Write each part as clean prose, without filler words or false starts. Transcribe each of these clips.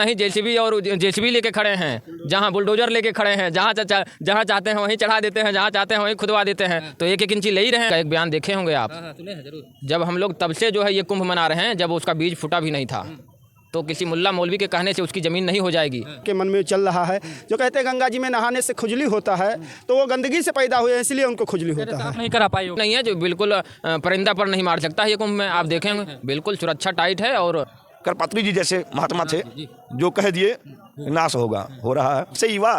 नहीं जेसीबी और जेसीबी लेके खड़े हैं, जहां बुलडोजर लेके खड़े हैं, जहां चाहते हैं वहीं चढ़ा देते हैं, जहां चाहते हैं वहीं खुदवा देते हैं। तो एक एक इंची ले ही रहे हैं। एक बयान देखे होंगे आप, सुने हैं जरूर। जब हम लोग तब से जो है ये कुंभ मना रहे हैं, जब उसका बीज फूटा भी नहीं था। तो किसी मुल्ला मौलवी के कहने से उसकी ज़मीन नहीं हो जाएगी। के मन में चल रहा है जो कहते हैं गंगा जी में नहाने से खुजली होता है, तो वो गंदगी से पैदा हुए हैं, इसलिए उनको खुजली होता है। नहीं करा पाई हो। नहीं है जो बिल्कुल परिंदा पर नहीं मार सकता है ये कुंभ में, आप देखेंगे बिल्कुल सुरक्षा टाइट है। और करपात्री जी जैसे महात्मा थे जो कह दिए नाश होगा, हो रहा है। से युवा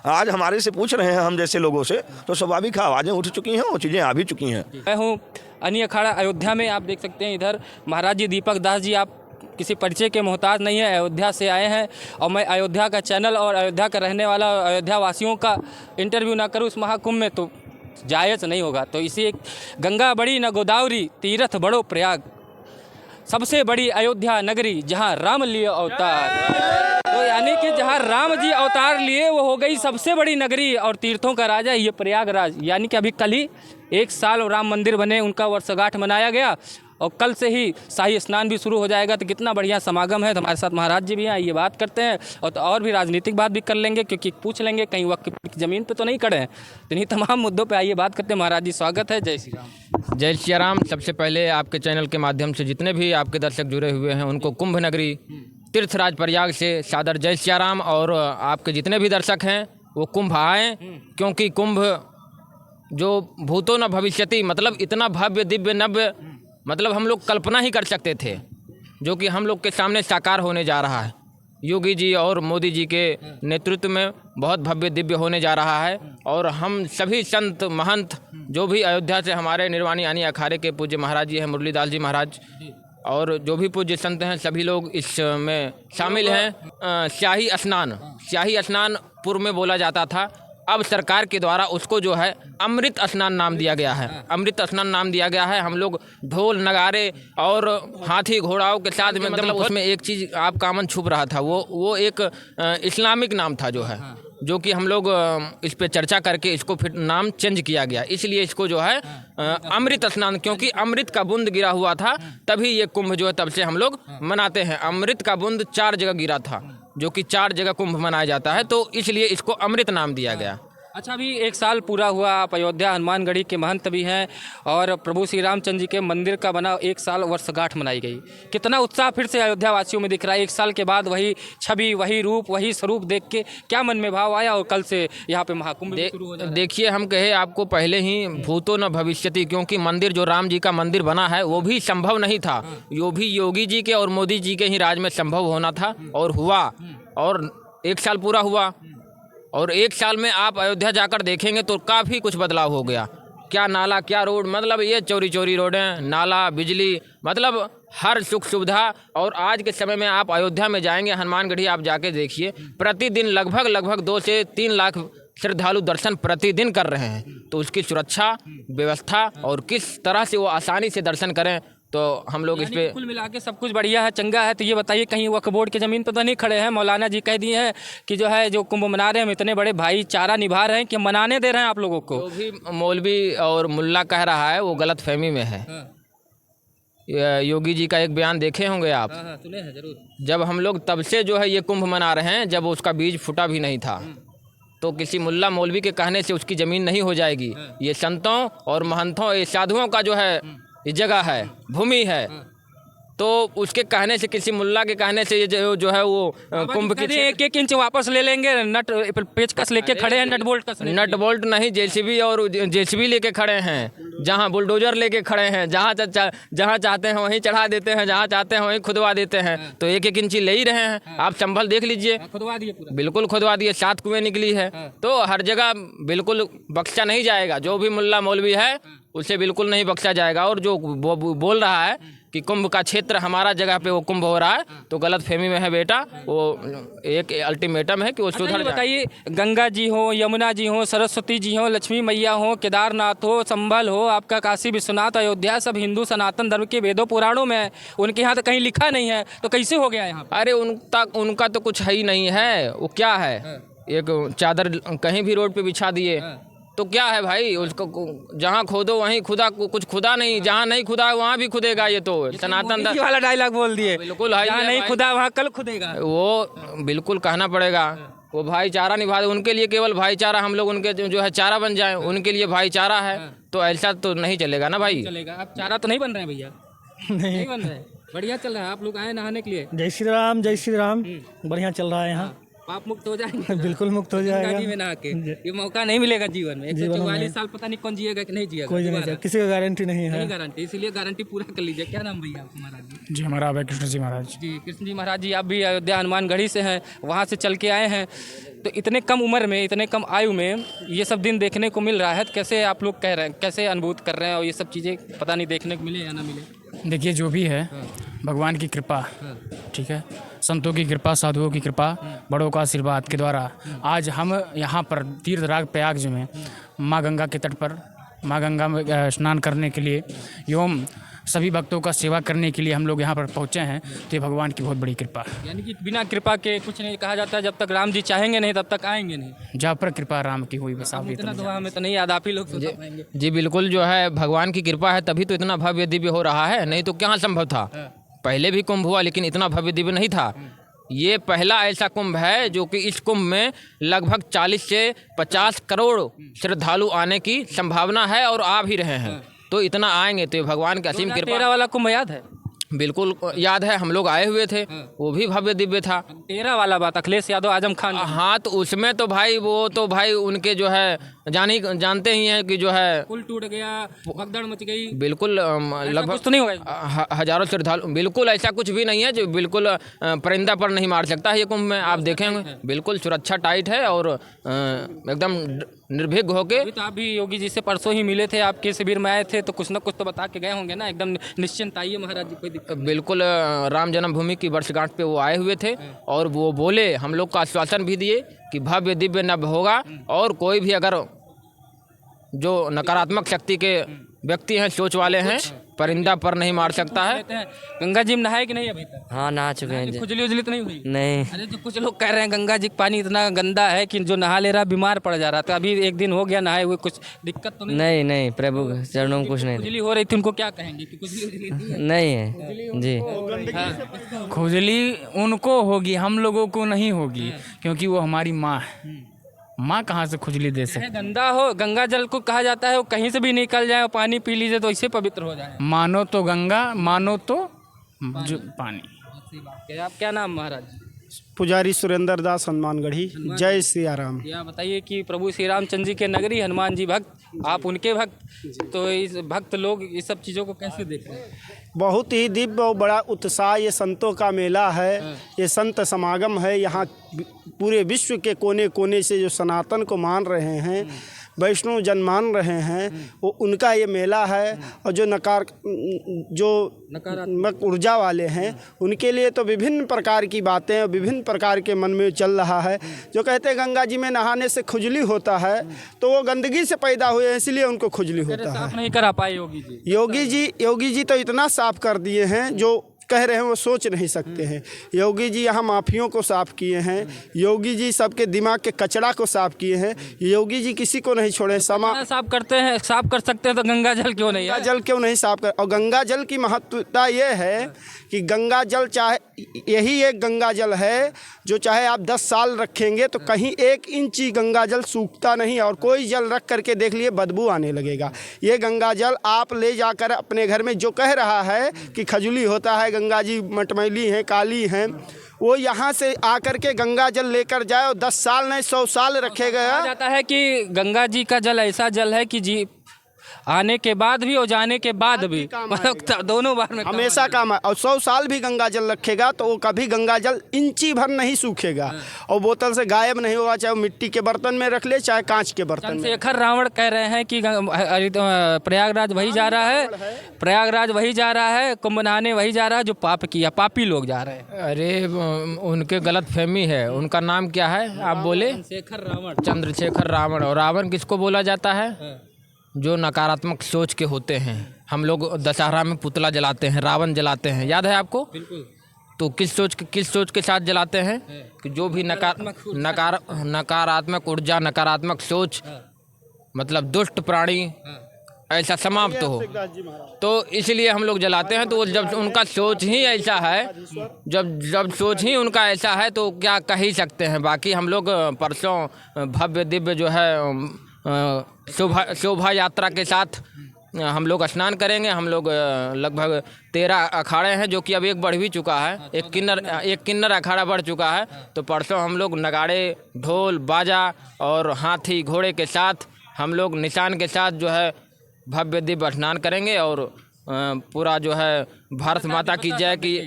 आज हमारे से पूछ रहे हैं, हम जैसे लोगों से, तो स्वाभाविक आवाज़ें उठ चुकी हैं, वो चीज़ें आ भी चुकी हैं। मैं हूँ अनी अखाड़ा अयोध्या में, आप देख सकते हैं इधर महाराज जी दीपक दास जी, आप किसी परिचय के मोहताज नहीं है, अयोध्या से आए हैं। और मैं अयोध्या का चैनल और अयोध्या का रहने वाला अयोध्या वासियों का इंटरव्यू ना करूँ इस महाकुंभ में तो जायज़ नहीं होगा। तो इसी एक गंगा बड़ी न गोदावरी, तीर्थ बड़ो प्रयाग, सबसे बड़ी अयोध्या नगरी जहाँ राम लिए अवतार। तो यानी कि जहाँ राम जी अवतार लिए वो हो गई सबसे बड़ी नगरी और तीर्थों का राजा ये प्रयागराज। यानी कि अभी कल ही 1 साल राम मंदिर बने, उनका वर्षगांठ मनाया गया और कल से ही शाही स्नान भी शुरू हो जाएगा। तो कितना बढ़िया समागम है। तो हमारे साथ महाराज जी भी हैं, ये बात करते हैं और भी राजनीतिक बात भी कर लेंगे, क्योंकि पूछ लेंगे कहीं वक्त की ज़मीन पे तो नहीं खड़े हैं। तो इन्हीं तमाम मुद्दों पे आइए बात करते हैं। महाराज जी स्वागत है, जय श्री राम। जय श्री राम। सबसे पहले आपके चैनल के माध्यम से जितने भी आपके दर्शक जुड़े हुए हैं उनको कुंभ नगरी तीर्थराज प्रयाग से सादर जय श्री राम। और आपके जितने भी दर्शक हैं वो कुंभ आएँ, क्योंकि कुंभ जो भूतो न भविष्यति, मतलब इतना भव्य दिव्य नव्य, मतलब हम लोग कल्पना ही कर सकते थे, जो कि हम लोग के सामने साकार होने जा रहा है। योगी जी और मोदी जी के नेतृत्व में बहुत भव्य दिव्य होने जा रहा है। और हम सभी संत महंत जो भी अयोध्या से हमारे निर्वाणी यानी अखाड़े के पूज्य महाराज जी हैं, मुरलीदास जी महाराज, और जो भी पूज्य संत हैं सभी लोग इसमें शामिल हैं। शाही स्नान पूर्व में बोला जाता था, अब सरकार के द्वारा उसको जो है अमृत स्नान नाम दिया गया है। अमृत स्नान नाम दिया गया है। हम लोग ढोल नगारे और हाथी घोड़ाओं के साथ में, मतलब उसमें एक चीज़ आप कामन छुप रहा था, वो एक इस्लामिक नाम था जो है, जो कि हम लोग इस पे चर्चा करके इसको फिर नाम चेंज किया गया। इसलिए इसको जो है अमृत स्नान, क्योंकि अमृत का बूंद गिरा हुआ था, तभी ये कुंभ जो है तब से हम लोग मनाते हैं। अमृत का बूंद 4 जगह गिरा था, जो कि 4 जगह कुंभ मनाया जाता है, तो इसलिए इसको अमृत नाम दिया गया। अच्छा, अभी 1 साल पूरा हुआ, आप अयोध्या हनुमानगढ़ी के महंत भी हैं और प्रभु श्री रामचंद्र जी के मंदिर का बना 1 साल वर्षगांठ मनाई गई। कितना उत्साह फिर से अयोध्या वासियों में दिख रहा है 1 साल के बाद, वही छवि, वही रूप, वही स्वरूप देख के क्या मन में भाव आया? और कल से यहाँ पे महाकुंभ शुरू हो जाएगा। देखिए, हम कहे आपको पहले ही भूतो न भविष्यति, क्योंकि मंदिर जो राम जी का मंदिर बना है वो भी संभव नहीं था, वो भी योगी जी के और मोदी जी के ही राज में संभव होना था और हुआ। और 1 साल पूरा हुआ और 1 साल में आप अयोध्या जाकर देखेंगे तो काफ़ी कुछ बदलाव हो गया। क्या नाला, क्या रोड, मतलब ये चौड़ी रोडें, नाला, बिजली, मतलब हर सुख सुविधा। और आज के समय में आप अयोध्या में जाएंगे, हनुमानगढ़ी आप जाके देखिए, प्रतिदिन लगभग 2 से 3 लाख श्रद्धालु दर्शन प्रतिदिन कर रहे हैं। तो उसकी सुरक्षा व्यवस्था और किस तरह से वो आसानी से दर्शन करें, तो हम लोग इस पे कुल मिला के सब कुछ बढ़िया है, चंगा है। तो ये बताइए, कहीं वक्फ बोर्ड की ज़मीन पर तो नहीं खड़े हैं? मौलाना जी कह दिए हैं कि जो है जो कुंभ मना रहे हैं हम इतने बड़े भाईचारा निभा रहे हैं कि मनाने दे रहे हैं आप लोगों को। जो भी मौलवी और मुल्ला कह रहा है वो गलत फहमी में है। योगी जी का एक बयान देखे होंगे आप, सुने हैं जरूर। जब हम लोग तब से जो है ये कुंभ मना रहे हैं, जब उसका बीज फूटा भी नहीं था। तो किसी मुल्ला मौलवी के कहने से उसकी ज़मीन नहीं हो जाएगी। ये संतों और महंतों, ये साधुओं का जो है ये जगह है, भूमि है। तो उसके कहने से, किसी मुल्ला के कहने से ये जो है वो कुंभ की 1 इंच वापस ले लेंगे, नट पेचकस लेके खड़े हैं, नट बोल्ट नहीं, जेसीबी और जेसीबी लेके खड़े हैं, जहां बुलडोजर लेके खड़े हैं, जहां चाहते हैं वहीं चढ़ा देते हैं, जहां चाहते हैं वहीं खुदवा देते हैं। तो 1 इंची ले ही रहे हैं। आप संभल देख लीजिए, खुदवा दिए पूरा, बिल्कुल खुदवा दिए, 7 कुएं निकली है। तो हर जगह बिल्कुल बख्शा नहीं जाएगा। जो भी मुल्ला मौलवी है उसे बिल्कुल नहीं बख्शा जाएगा। और जो बोल रहा है कि कुंभ का क्षेत्र हमारा जगह पे वो कुंभ हो रहा है, तो गलत फहमी में है बेटा। वो एक अल्टीमेटम है कि वो सुधर जाए। बताइए, गंगा जी हो, यमुना जी हो, सरस्वती जी हो, लक्ष्मी मैया हो, केदारनाथ हो, संभल हो, आपका काशी विश्वनाथ, अयोध्या, सब हिंदू सनातन धर्म के वेदों पुराणों में है। उनके यहाँ तो कहीं लिखा नहीं है, तो कैसे हो गया यहाँ? अरे उनका तो कुछ है ही नहीं है। वो क्या है, एक चादर कहीं भी रोड पे बिछा दिए, तो तो क्या है भाई, उसको जहाँ खोदो वहीं खुदा, कुछ खुदा नहीं, जहाँ नहीं खुदा है वहाँ भी खुदेगा। ये तो सनातन मोदी जी वाला डायलॉग बोल दिए, बिल्कुल है, जहाँ नहीं खुदा वहाँ कल खुदेगा। वो बिल्कुल कहना पड़ेगा। वो भाईचारा निभा, उनके लिए केवल भाईचारा, हम लोग उनके जो है चारा बन जाएं, उनके लिए भाईचारा है। तो ऐसा तो नहीं चलेगा ना भाई। चलेगा, अब चारा तो नहीं बन रहे हैं भैया? नहीं बन रहे, बढ़िया चल रहा है। आप लोग आए नहाने के लिए? जय श्री राम, बढ़िया चल रहा है यहाँ। पाप मुक्त हो जाएंगे? बिल्कुल मुक्त हो गंगा जाएगा। जी में नहा के ये मौका नहीं मिलेगा जीवन में। 144 साल पता नहीं कौन जिएगा कि नहीं जिएगा, कोई नहीं, किसी का गारंटी नहीं है। नहीं गारंटी, इसीलिए गारंटी पूरा कर लीजिए। क्या नाम भैया आपको? महाराज जी। जी हमारा अभय कृष्ण जी महाराज। जी कृष्ण जी महाराज जी, आप भी अयोध्या हनुमानगढ़ी से हैं, वहाँ से चल के आए हैं। तो इतने कम उम्र में, इतने कम आयु में ये सब दिन देखने को मिल रहा है, तो कैसे आप लोग कह रहे हैं, कैसे अनुभूत कर रहे हैं? और ये सब चीज़ें पता नहीं देखने को मिले या ना मिले। देखिए जो भी है भगवान की कृपा, ठीक है, संतों की कृपा, साधुओं की कृपा, बड़ों का आशीर्वाद के द्वारा आज हम यहाँ पर तीर्थराज प्रयाग में माँ गंगा के तट पर माँ गंगा में स्नान करने के लिए एवं सभी भक्तों का सेवा करने के लिए हम लोग यहाँ पर पहुँचे हैं। तो ये भगवान की बहुत बड़ी कृपा। यानी कि बिना कृपा के कुछ नहीं कहा जाता है, जब तक राम जी चाहेंगे नहीं तब तक आएंगे नहीं। जहाँ पर कृपा राम की हुई बस आप इतना दुआ हमें तो नहीं याद, आप ही लोग सोच पाएंगे। जी बिल्कुल, जो है भगवान की कृपा है तभी तो इतना भव्य दिव्य हो रहा है, नहीं तो कहाँ संभव था। पहले भी कुंभ हुआ लेकिन इतना भव्य दिव्य नहीं था। ये पहला ऐसा कुंभ है जो कि इस कुंभ में लगभग 40 से 50 करोड़ श्रद्धालु आने की संभावना है और आ भी रहे हैं। तो इतना आएंगे तो ये भगवान की असीम कृपा। 13 वाला कुंभ याद है? बिल्कुल याद है, हम लोग आए हुए थे, वो भी भव्य दिव्य था। 13 वाला बात, अखिलेश यादव आजम खान। हाँ तो उसमें तो भाई वो तो भाई उनके जो है जानते ही हैं कि जो है पुल टूट गया, भगदड़ मच गई। बिल्कुल लगभग तो नहीं होगा, हजारों श्रद्धालु, बिल्कुल ऐसा कुछ भी नहीं है जो बिल्कुल परिंदा पर नहीं मार सकता है। ये कुंभ में आप देखेंगे बिल्कुल सुरक्षा टाइट है और एकदम निर्भीक होके। तो आप भी योगी जी से परसों ही मिले थे, आपके शिविर में आए थे, तो कुछ ना कुछ तो बता के गए होंगे ना, एकदम निश्चिंत आइए महाराज जी, कोई दिक्कत। बिल्कुल राम जन्मभूमि की वर्षगांठ पे वो आए हुए थे और वो बोले, हम लोग को आश्वासन भी दिए कि भव्य दिव्य नभ होगा और कोई भी अगर जो नकारात्मक शक्ति के व्यक्ति हैं, सोच वाले हैं, परिंदा पर नहीं मार सकता है। गंगा जी में नहाए कि नहीं अभी तक? हाँ नहा चुके हैं जी। खुजली उजली तो नहीं हुई? नहीं। अरे जो कुछ लोग कह रहे हैं गंगा जी का पानी इतना गंदा है कि जो नहा ले रहा बीमार पड़ जा रहा था। अभी एक दिन हो गया नहाए हुए, कुछ दिक्कत तो नहीं? नहीं नहीं, प्रभु के चरणों में कुछ नहीं। खुजली हो रही थी, उनको क्या कहेंगे कि खुजली उजली थी? नहीं है जी। खुजली उनको होगी, हम लोगों को नहीं होगी, क्योंकि वो हमारी माँ है। माँ कहाँ से खुजली दे सकती? गंदा हो, गंगा जल को कहा जाता है वो कहीं से भी निकल जाए, पानी पी लीजिए तो इससे पवित्र हो जाए। मानो तो गंगा, मानो तो जो पानी। आप क्या नाम महाराज? पुजारी सुरेंद्र दास हनुमानगढ़ी। जय सिया राम। यह बताइए कि प्रभु श्री रामचंद्र जी के नगरी, हनुमान जी भक्त, आप उनके भक्त, तो इस भक्त लोग इस सब चीज़ों को कैसे देख रहे हैं? बहुत ही दिव्य और बड़ा उत्साह, ये संतों का मेला है, ये संत समागम है। यहाँ पूरे विश्व के कोने कोने से जो सनातन को मान रहे हैं, वैष्णव जन मान रहे हैं, वो उनका ये मेला है। और जो नकारात्मक ऊर्जा वाले हैं उनके लिए तो विभिन्न प्रकार की बातें और विभिन्न प्रकार के मन में चल रहा है। जो कहते हैं गंगा जी में नहाने से खुजली होता है, तो वो गंदगी से पैदा हुए हैं, इसलिए उनको खुजली होता है। साफ नहीं करा पाए योगी जी। योगी जी तो इतना साफ कर दिए हैं, जो कह रहे हैं वो सोच नहीं सकते हैं। योगी जी यहाँ माफियों को साफ किए हैं, योगी जी सबके दिमाग के कचरा को साफ किए हैं, योगी जी किसी को नहीं छोड़े। साफ करते हैं, साफ कर सकते हैं तो गंगा जल क्यों नहीं? गंगा जल क्यों नहीं साफ कर? और गंगा जल की महत्वता ये है कि गंगा जल चाहे यही एक गंगा जल है जो चाहे आप 10 साल रखेंगे तो कहीं 1 इंच गंगा जल सूखता नहीं, और कोई जल रख करके देख लिए बदबू आने लगेगा। ये गंगा जल आप ले जाकर अपने घर में, जो कह रहा है कि खजुली होता है, गंगा जी मटमैली हैं, काली हैं, वो यहाँ से आकर के गंगा जल लेकर जाए और 10 साल नहीं 100 साल रखेगा। कहा जाता है कि गंगा जी का जल ऐसा जल है कि जी आने के बाद भी और जाने के बाद भी, मतलब दोनों बार में हमेशा काम है। और 100 साल भी गंगा जल रखेगा तो वो कभी गंगा जल इंची भर नहीं सूखेगा और बोतल से गायब नहीं होगा, चाहे वो मिट्टी के बर्तन में रख ले चाहे कांच के बर्तन में। चंद्रशेखर रावण कह रहे हैं कि प्रयागराज वही जा रहा है, प्रयागराज वही जा रहा है, कुंभ नहाने वही जा रहा है जो पाप किया, पापी लोग जा रहे हैं। अरे उनके गलत फहमी है। उनका नाम क्या है आप बोले? चंद्रशेखर रावण। और रावण किसको बोला जाता है? जो नकारात्मक सोच के होते हैं। हम लोग दशहरा में पुतला जलाते हैं, रावण जलाते हैं, याद है आपको? बिल्कुल। तो किस सोच के साथ जलाते हैं कि जो भी नकारात्मक ऊर्जा, नकारात्मक सोच मतलब दुष्ट प्राणी ऐसा समाप्त हो, तो इसलिए हम लोग जलाते हैं। तो जब उनका सोच ही ऐसा है, जब सोच ही उनका ऐसा है तो क्या कह ही सकते हैं। बाकी हम लोग परसों भव्य दिव्य जो है शोभा यात्रा के साथ हम लोग स्नान करेंगे। हम लोग लगभग 13 अखाड़े हैं, जो कि अब एक बढ़ भी चुका है। एक किन्नर अखाड़ा बढ़ चुका है। तो परसों हम लोग नगाड़े, ढोल, बाजा और हाथी घोड़े के साथ हम लोग निशान के साथ जो है भव्य दिव्य स्नान करेंगे। और पूरा जो है भारत माता की जय की,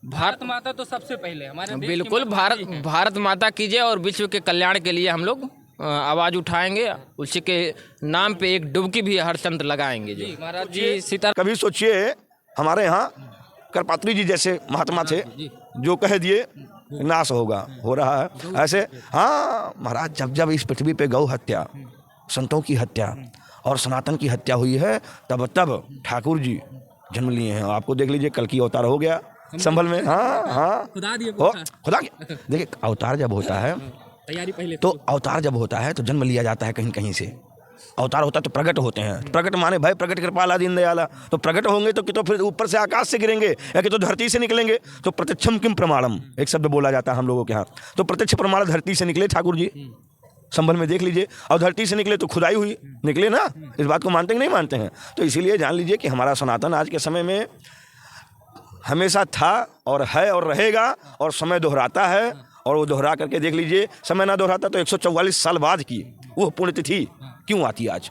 भारत माता तो सबसे पहले हमारे देश की बिल्कुल भारत माता की जय और विश्व के कल्याण के लिए हम लोग आवाज़ उठाएंगे। उसी के नाम पे एक डुबकी भी हर संत लगाएंगे। जी महाराज जी सीता कभी सोचिए हमारे यहाँ करपात्री जी जैसे महात्मा थे जो कह दिए नाश होगा, हो रहा है ऐसे। हाँ महाराज, जब जब इस पृथ्वी पे गौ हत्या, संतों की हत्या और सनातन की हत्या हुई है, तब तब ठाकुर जी जन्म लिए हैं। आपको देख लीजिए, कल की अवतार हो गया संभल में। हाँ खुदा दिए खुदा देखिए, अवतार जब होता है तैयारी पहले तो अवतार जब होता है तो जन्म लिया जाता है कहीं कहीं से। अवतार होता है तो प्रकट होते हैं। प्रकट माने भाई प्रकट कृपाला दीन दयाला। तो प्रकट होंगे तो कि तो फिर ऊपर से आकाश से गिरेंगे या कि तो धरती से निकलेंगे। तो प्रत्यक्षम किम प्रमाणम एक शब्द बोला जाता है हम लोगों के यहाँ। तो प्रत्यक्ष प्रमाण धरती से निकले ठाकुर जी, संभल में देख लीजिए। और धरती से निकले तो खुदाई हुई, निकले ना। इस बात को मानते कि नहीं मानते हैं? तो इसीलिए जान लीजिए कि हमारा सनातन आज के समय में हमेशा था और है और रहेगा, और समय दोहराता है। और वो दोहरा करके देख लीजिए, समय ना दोहराता तो 144 साल बाद की वो पुण्यतिथि क्यों आती आज?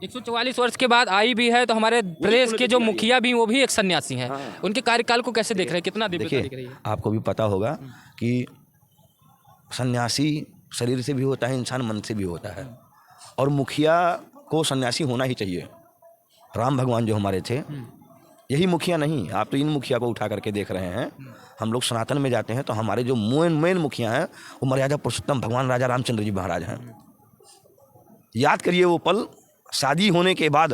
144 वर्ष के बाद आई भी है। तो हमारे प्रदेश के जो मुखिया भी वो भी एक सन्यासी हैं। उनके कार्यकाल को कैसे देख रहे हैं? कितना दिव्यता दिख रही है? आपको भी पता होगा कि सन्यासी शरीर से भी होता है, इंसान मन से भी होता है। और मुखिया को सन्यासी होना ही चाहिए। राम भगवान जो हमारे थे, यही मुखिया नहीं, आप तो इन मुखिया को उठा करके देख रहे हैं। हम लोग सनातन में जाते हैं तो हमारे जो मेन मुखिया हैं वो मर्यादा पुरुषोत्तम भगवान राजा रामचंद्र जी महाराज हैं। याद करिए वो पल, शादी होने के बाद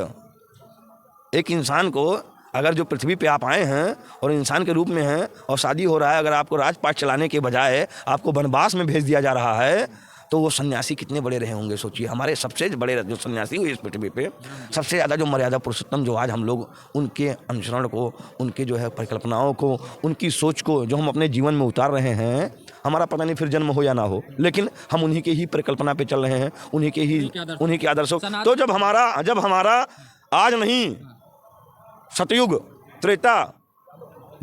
एक इंसान को, अगर जो पृथ्वी पे आप आए हैं और इंसान के रूप में हैं और शादी हो रहा है, अगर आपको राजपाट चलाने के बजाय आपको वनवास में भेज दिया जा रहा है, तो वो सन्यासी कितने बड़े रहे होंगे सोचिए। हमारे सबसे बड़े जो सन्यासी हुए इस पृथ्वी पे, सबसे ज़्यादा जो मर्यादा पुरुषोत्तम, जो आज हम लोग उनके अनुसरण को, उनके जो है परिकल्पनाओं को, उनकी सोच को जो हम अपने जीवन में उतार रहे हैं, हमारा पता नहीं फिर जन्म हो या ना हो, लेकिन हम उन्हीं के ही परिकल्पना पे चल रहे हैं, उन्हीं के आदर्शों। तो जब हमारा आज नहीं, सतयुग, त्रेता,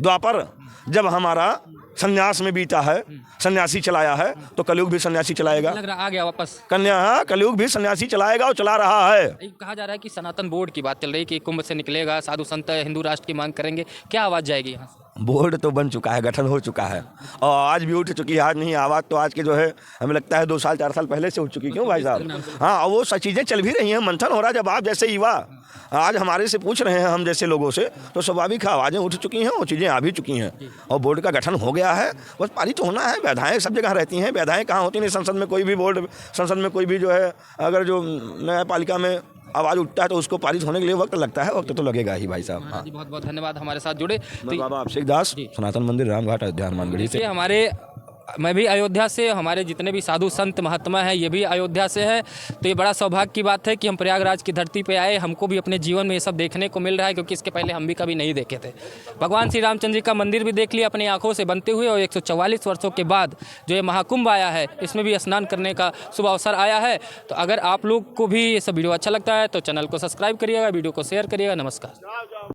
द्वापर, जब हमारा संन्यास में बीता है, सन्यासी चलाया है, तो कलयुग भी सन्यासी चलाएगा। लग रहा आ गया वापस कलयुग भी सन्यासी चलाएगा और चला रहा है। कहा जा रहा है कि सनातन बोर्ड की बात चल रही है कि कुंभ से निकलेगा, साधु संत हिंदू राष्ट्र की मांग करेंगे। क्या आवाज़ जाएगी यहाँ से? बोर्ड तो बन चुका है, गठन हो चुका है और आज भी उठ चुकी है। आज नहीं, आवाज़ तो आज के जो है हमें लगता है 2 साल 4 साल पहले से उठ चुकी। क्यों भाई साहब? हाँ, और वो सब चीज़ें चल भी रही हैं, मंथन हो रहा है। जब आप जैसे युवा आज हमारे से पूछ रहे हैं, हम जैसे लोगों से, तो स्वाभाविक आवाज़ें उठ चुकी हैं, वो चीज़ें आ भी चुकी हैं और बोर्ड का गठन हो गया है। बस पारित होना है। व्याधाएँ सब जगह रहती हैं, व्याधाएँ कहाँ होती नहीं। संसद में कोई भी बोर्ड, संसद में कोई भी जो है, अगर जो न्यायपालिका में आवाज़ उठता है तो उसको पारित होने के लिए वक्त लगता है। वक्त तो लगेगा ही भाई साहब। हाँ, बहुत बहुत धन्यवाद हमारे साथ जुड़े। मैं बाबा अभिषेक दास, सनातन मंदिर, रामघाट, अयोध्या, हनुमानगढ़ी से। मैं भी अयोध्या से, हमारे जितने भी साधु संत महात्मा हैं ये भी अयोध्या से है। तो ये बड़ा सौभाग्य की बात है कि हम प्रयागराज की धरती पे आए। हमको भी अपने जीवन में ये सब देखने को मिल रहा है, क्योंकि इसके पहले हम भी कभी नहीं देखे थे। भगवान श्री रामचंद्र जी का मंदिर भी देख लिया अपनी आंखों से बनते हुए, और 144 वर्षों के बाद जो ये महाकुंभ आया है, इसमें भी स्नान करने का शुभ अवसर आया है। तो अगर आप लोग को भी ये सब वीडियो अच्छा लगता है तो चैनल को सब्सक्राइब करिएगा, वीडियो को शेयर करिएगा। नमस्कार।